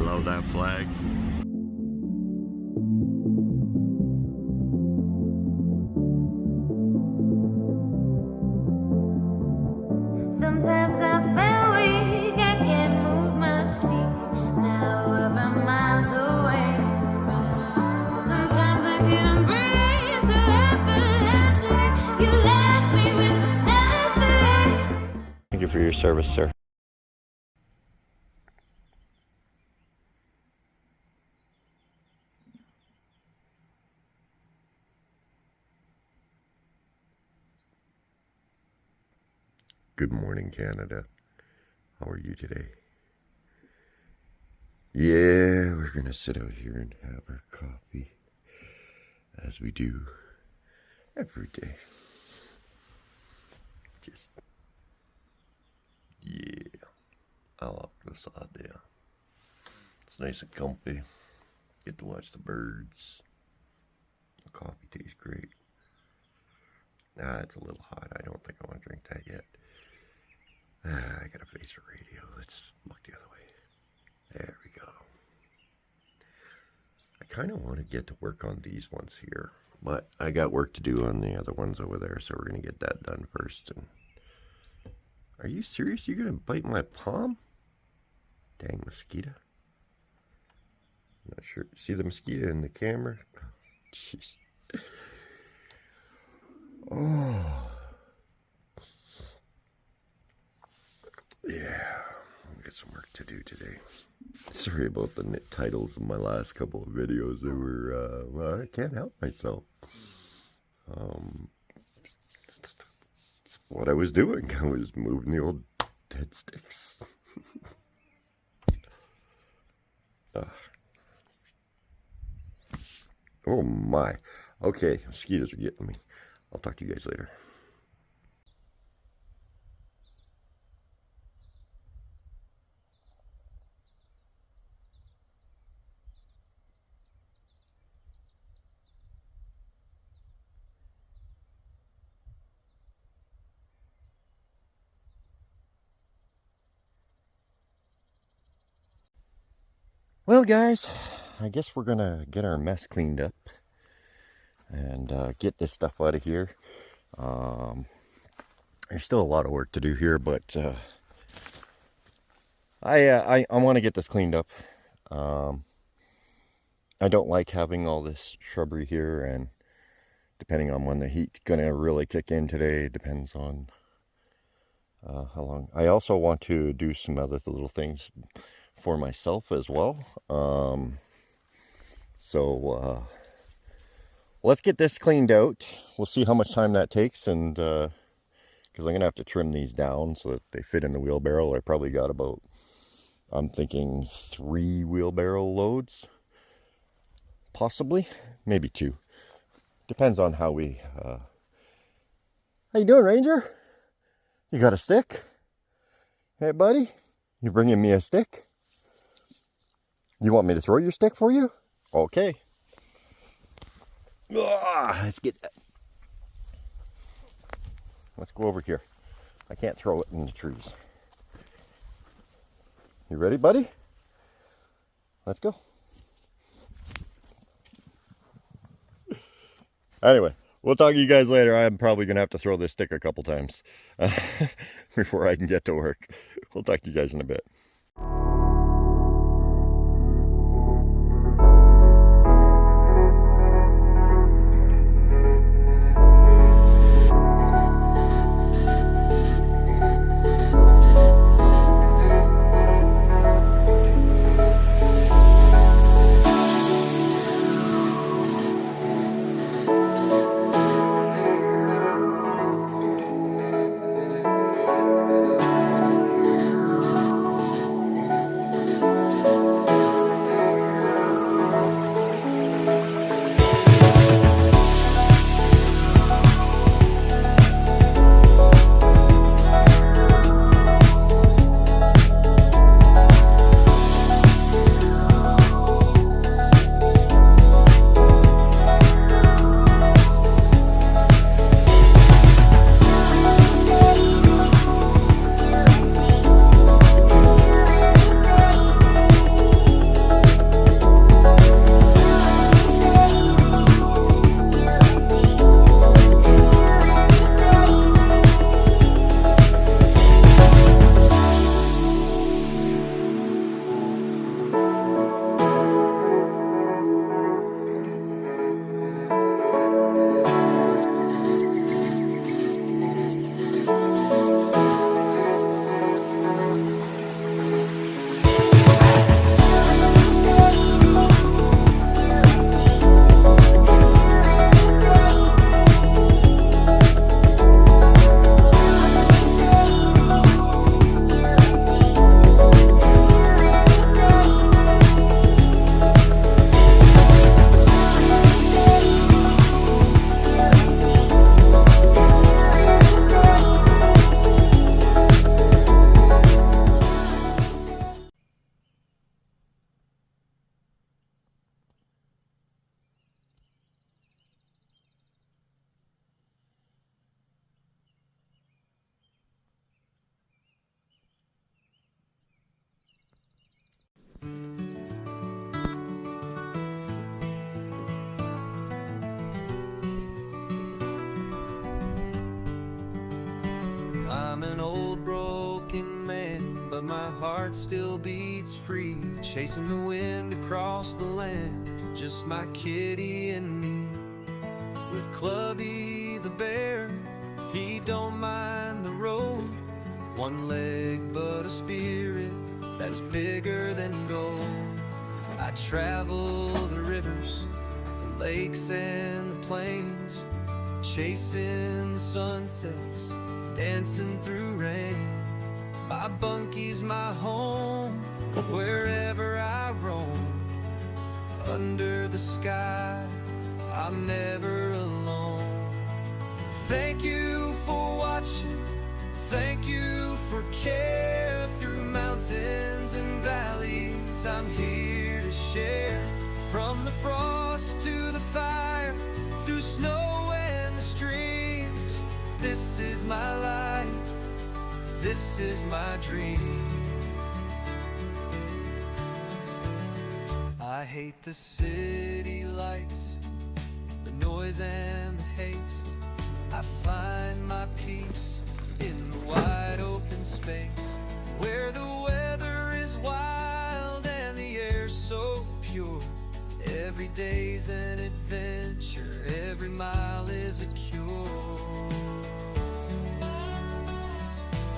love that flag. Sometimes I feel weak, I can't move my feet. Now we're miles away. Sometimes I can't breathe, so effortlessly you left me with nothing. Thank you for your service, sir. Good morning, Canada. How are you today? Yeah, we're gonna sit out here and have our coffee, as we do every day. Just, yeah, I like this idea. It's nice and comfy. Get to watch the birds. The coffee tastes great. Nah, it's a little hot. I don't think I want to drink that yet. I gotta face the radio. Let's look the other way. There we go. I kind of want to get to work on these ones here, but I got work to do on the other ones over there, so we're gonna get that done first. And are you serious? You're gonna bite my palm? Dang mosquito. Not sure. See the mosquito in the camera? Jeez. Oh. Yeah, I'll get some work to do today. Sorry about the titles of my last couple of videos. They were, well, I can't help myself. It's what I was doing. I was moving the old dead sticks. Oh my. Okay, mosquitoes are getting me. I'll talk to you guys later. Well, guys, I guess we're gonna get our mess cleaned up and get this stuff out of here. There's still a lot of work to do here, but I want to get this cleaned up. I don't like having all this shrubbery here, and depending on when the heat's gonna really kick in today, depends on how long. I also want to do some other little things for myself as well. So let's get this cleaned out. We'll see how much time that takes, and because I'm gonna have to trim these down so that they fit in the wheelbarrow. I probably got about, I'm thinking 3 wheelbarrow loads, possibly, maybe 2. Depends on how we how you doing, Ranger? You got a stick? Hey buddy, you bringing me a stick? You want me to throw your stick for you? Okay. Let's get that. Let's go over here. I can't throw it in the trees. You ready, buddy? Let's go. Anyway, we'll talk to you guys later. I'm probably going to have to throw this stick a couple times before I can get to work. We'll talk to you guys in a bit. but my heart still beats free, chasing the wind across the land, just my kitty and me. With Clubby the bear, he don't mind the road, one leg but a spirit that's bigger than gold. I travel the rivers, the lakes and the plains, chasing the sunsets, dancing through rain. My bunky's my home, wherever I roam. Under the sky, I'm never alone. Thank you for watching, thank you for care. Through mountains and valleys, I'm here to share. From the frost to the fire, through snow and the streams, this is my life, this is my dream. I hate the city lights, the noise and the haste. I find my peace in the wide open space, where the weather is wild and the air so pure. Every day's an adventure, every mile is a cure.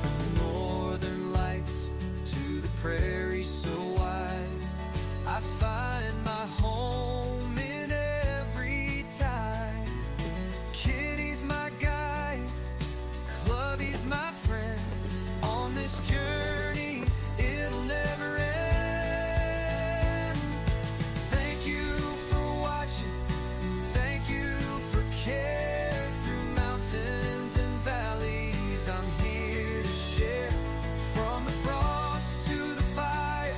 From the northern lights to the prairie so wide, I find my home in every tide. Kitty's my guide, Clubby's my friend. On this journey, it'll never end. Thank you for watching, thank you for care. Through mountains and valleys, I'm here to share. From the frost to the fire,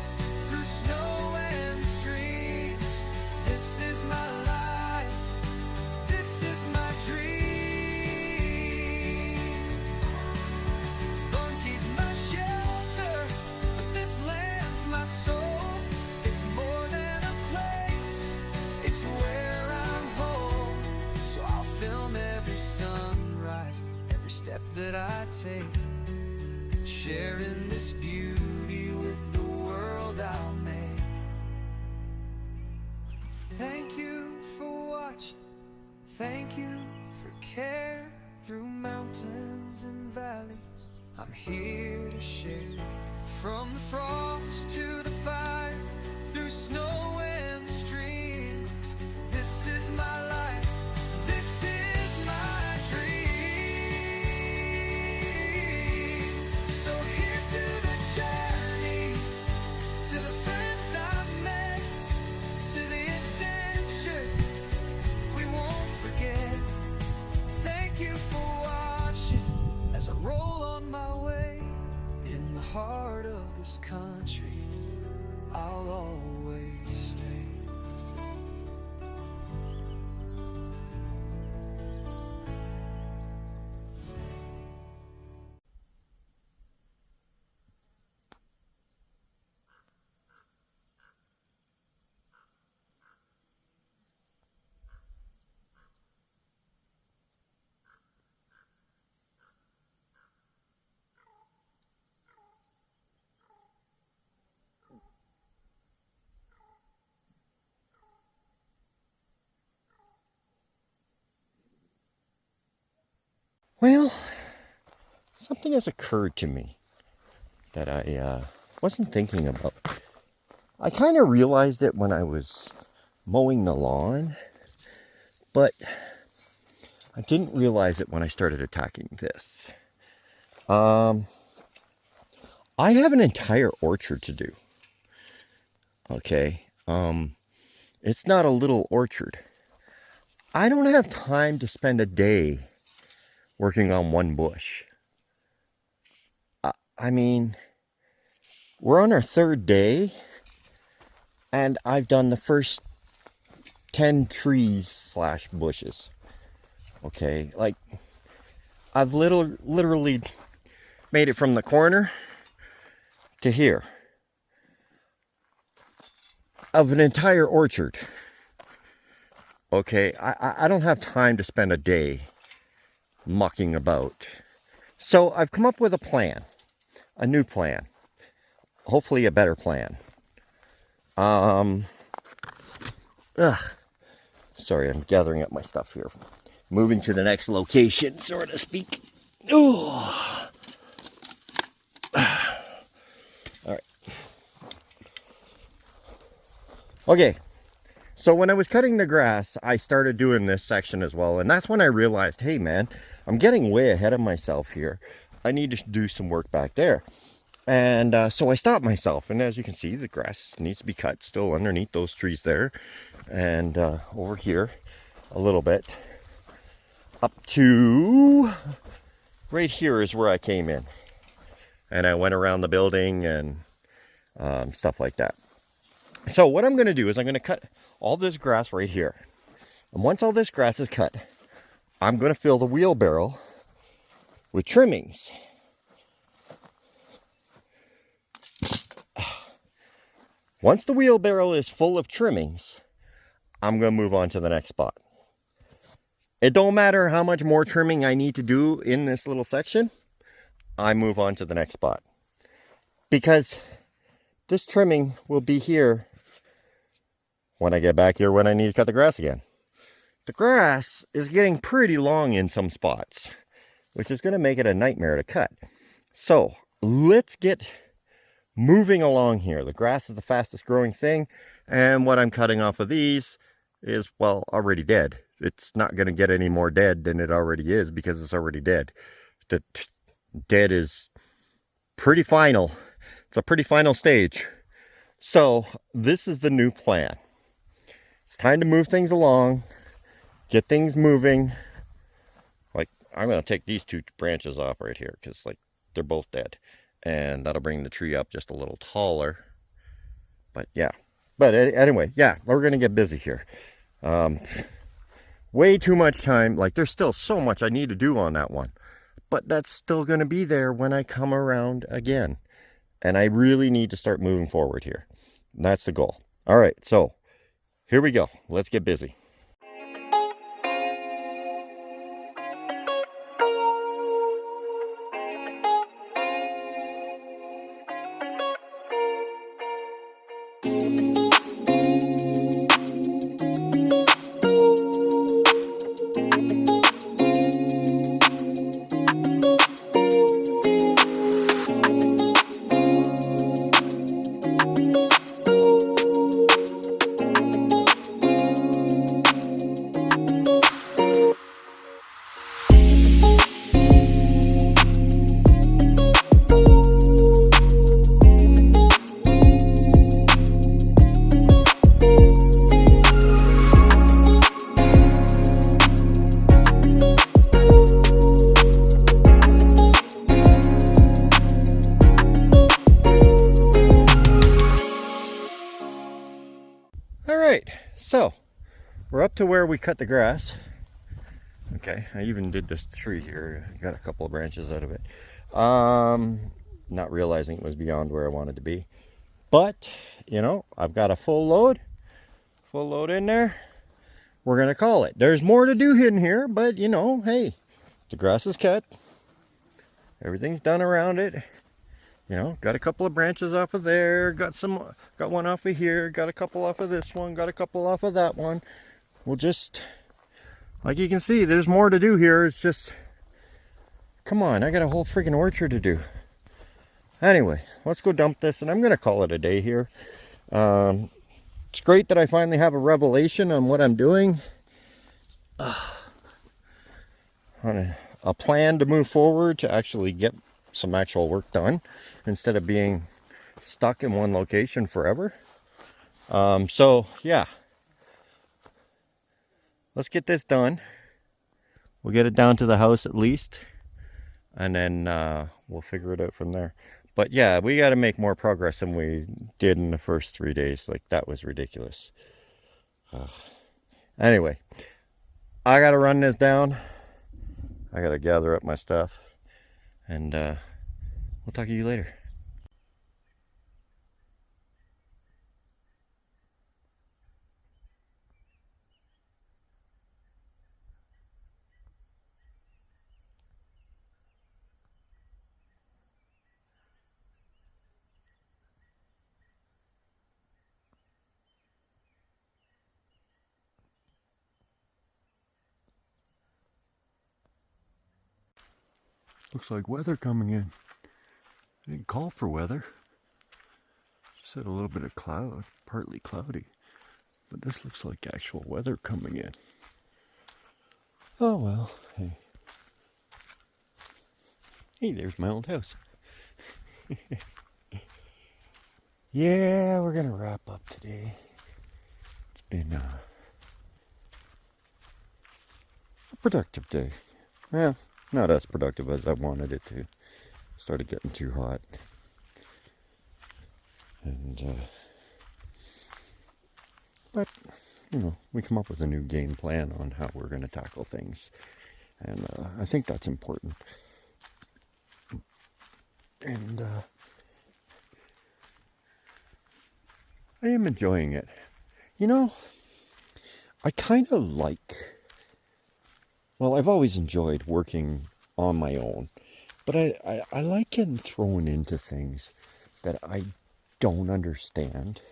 through snow and streams, this is my life, this is my dream. Bunky's my shelter, but this land's my soul. It's more than a place, it's where I'm home. So I'll film every sunrise, every step that I take, sharing this beauty with the world I'll make. Thank you for watching, thank you for care. Through mountains and valleys, I'm here to share. From the frost to the fire, through snow and the streams, this is my life, this is my dream. So here's to the journey, to the friends I've met, to the adventure we won't forget. Thank you for watching as I roll on my way. In the heart of this country, I'll always stay. Well, something has occurred to me that I wasn't thinking about. I kind of realized it when I was mowing the lawn, but I didn't realize it when I started attacking this. I have an entire orchard to do. Okay, it's not a little orchard. I don't have time to spend a day working on one bush. I mean, we're on our third day, and I've done the first 10 trees / bushes. Okay, like, I've literally made it from the corner to here of an entire orchard. Okay, I don't have time to spend a day mucking about. So I've come up with a plan, a new plan. hopefully a better plan. Sorry, I'm gathering up my stuff here. Moving to the next location, so to speak. Oh. Alright. Okay. So when I was cutting the grass, I started doing this section as well. And that's when I realized, hey man, I'm getting way ahead of myself here. I need to do some work back there. And so I stopped myself. And as you can see, the grass needs to be cut still underneath those trees there. And over here a little bit. Up to right here is where I came in. And I went around the building and stuff like that. So what I'm going to do is I'm going to cut all this grass right here. And once all this grass is cut, I'm going to fill the wheelbarrow with trimmings. Once the wheelbarrow is full of trimmings, I'm going to move on to the next spot. It don't matter how much more trimming I need to do in this little section, I move on to the next spot. Because this trimming will be here when I get back here when I need to cut the grass again. The grass is getting pretty long in some spots, which is going to make it a nightmare to cut. So let's get moving along here. The grass is the fastest growing thing, and what I'm cutting off of these is, well, already dead. It's not going to get any more dead than it already is because it's already dead. The dead is pretty final. It's a pretty final stage. So this is the new plan. It's time to move things along, get things moving. Like, I'm going to take these two branches off right here because, like, they're both dead. And that'll bring the tree up just a little taller. But yeah. But anyway, yeah, we're going to get busy here. Way too much time. Like, there's still so much I need to do on that one. But that's still going to be there when I come around again. And I really need to start moving forward here. That's the goal. All right, so here we go. Let's get busy. So we're up to where we cut the grass. Okay, I even did this tree here. Got a couple of branches out of it. Not realizing it was beyond where I wanted to be. But, you know, I've got a full load in there. We're going to call it. There's more to do in here, but, you know, hey, the grass is cut. Everything's done around it. You know, got a couple of branches off of there, got one off of here, got a couple off of this one, got a couple off of that one. We'll just, like you can see, there's more to do here. It's just, come on, I got a whole freaking orchard to do. Anyway, let's go dump this, and I'm going to call it a day here. It's great that I finally have a revelation on what I'm doing. On a plan to move forward to actually get some actual work done instead of being stuck in one location forever. So yeah, let's get this done. We'll get it down to the house at least, and then we'll figure it out from there. But yeah, we got to make more progress than we did in the first 3 days. Like, that was ridiculous. Anyway, I got to run this down. I got to gather up my stuff. And we'll talk to you later. Looks like weather coming in. I didn't call for weather. Just had a little bit of cloud, partly cloudy. But this looks like actual weather coming in. Oh well, hey. Hey, there's my old house. Yeah, we're gonna wrap up today. It's been a productive day. Well, not as productive as I wanted it to. Started getting too hot. And, but, you know, we come up with a new game plan on how we're going to tackle things. And I think that's important. And I am enjoying it. You know, I kind of like, well, I've always enjoyed working on my own. But I like getting thrown into things that I don't understand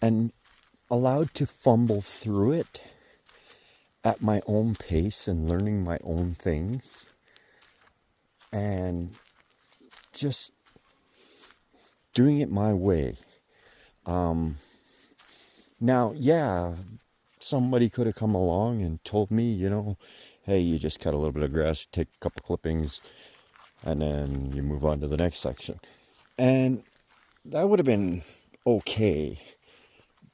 and allowed to fumble through it at my own pace and learning my own things and just doing it my way. Now, yeah, somebody could have come along and told me, you know, hey, you just cut a little bit of grass, take a couple clippings, and then you move on to the next section. And that would have been okay.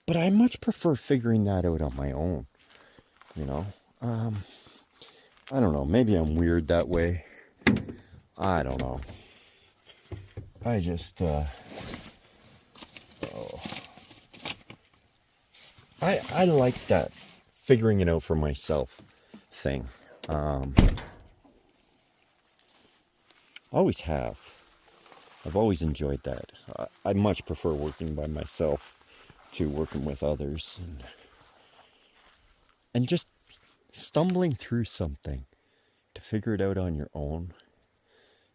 But I much prefer figuring that out on my own, you know. I don't know, maybe I'm weird that way. I don't know. I just, I like that figuring it out for myself thing. Always have. I've always enjoyed that. I much prefer working by myself to working with others. And just stumbling through something to figure it out on your own.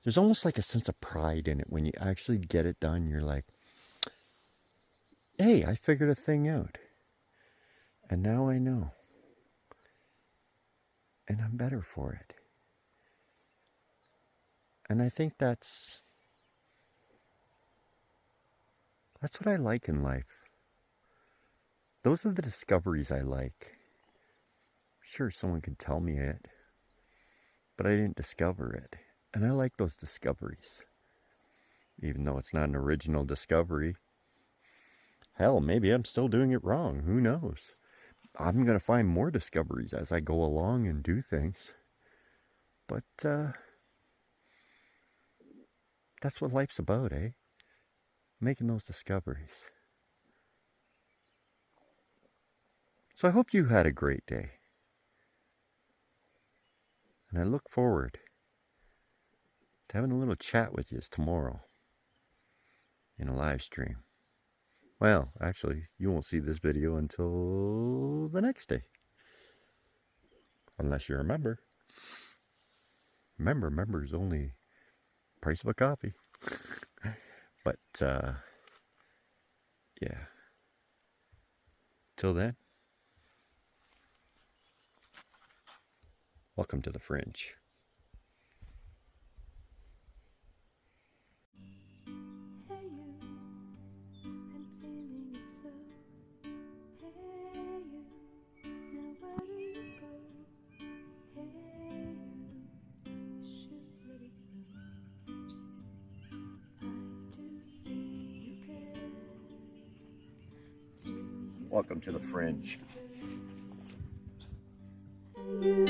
There's almost like a sense of pride in it when you actually get it done. You're like, hey, I figured a thing out. And now I know. And I'm better for it. And I think that's what I like in life. Those are the discoveries I like. Sure, someone can tell me it, but I didn't discover it. And I like those discoveries. Even though it's not an original discovery. Hell, maybe I'm still doing it wrong. Who knows? I'm going to find more discoveries as I go along and do things. But, that's what life's about, eh? Making those discoveries. So I hope you had a great day. And I look forward to having a little chat with you tomorrow in a live stream. Well, actually, you won't see this video until the next day. Unless you're a member. Members only price of a coffee. But, yeah. Till then, welcome to the Fringe. Hey you, I'm feeling it so. Hey you, now where do you go? Hey you, should let it go. I do think you care. Do you? Welcome to the Fringe. You